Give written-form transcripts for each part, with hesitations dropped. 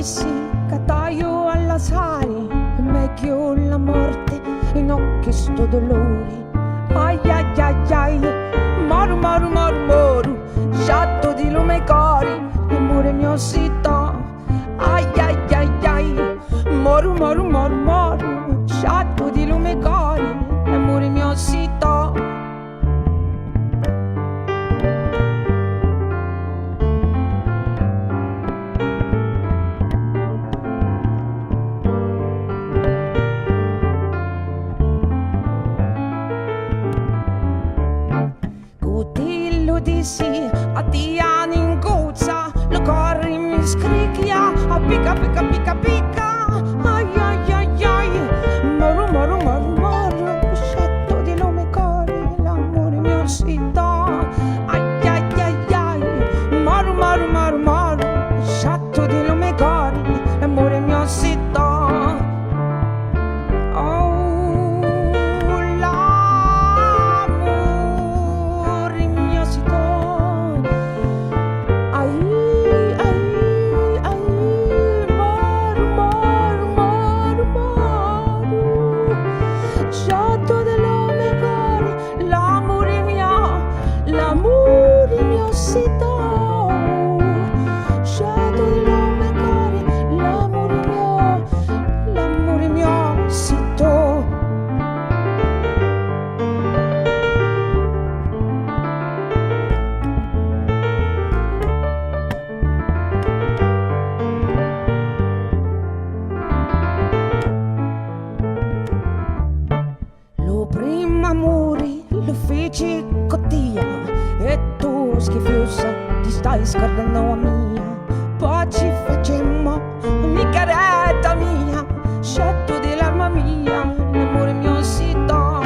dissi che taglio alla sali, è meglio la morte e non che sto dolore. Ai ai ai ai, moru moru moru moru, sciatto di lume cori, l'amore mio sito. Ai ai ai ai, moru moru moru moru, sciatto di lume cori, l'amore mio sito. Dissi a Diana in gozza, lo corri mi scricchia, a picca picca picca picca, ai ai ai ai, moru moru moru moru, scetto di lume cori, l'amore mio sito. Ai ai ai ai, moru moru moru moru, scetto di lume cori, l'amore mio sito. Amori, lo feci cottia e tu schifiosa ti stai scordando a mia. Poi ci facemmo ogni caretta mia, scetto dell'arma mia, l'amore mio sito.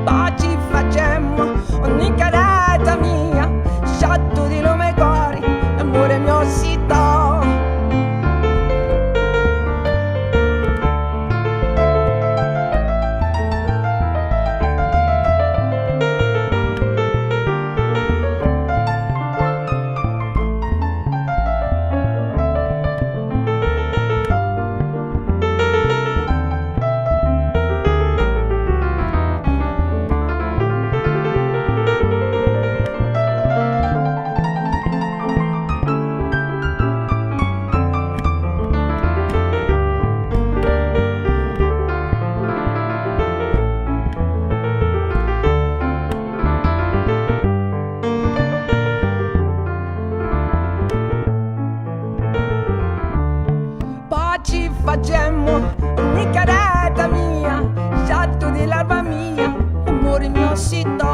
Poi ci facemmo ogni caretta mia, scetto di lume cori, l'amore mio sito. Ci facemmo ogni caretta mia, scatto dell'alba mia, amore mio sito.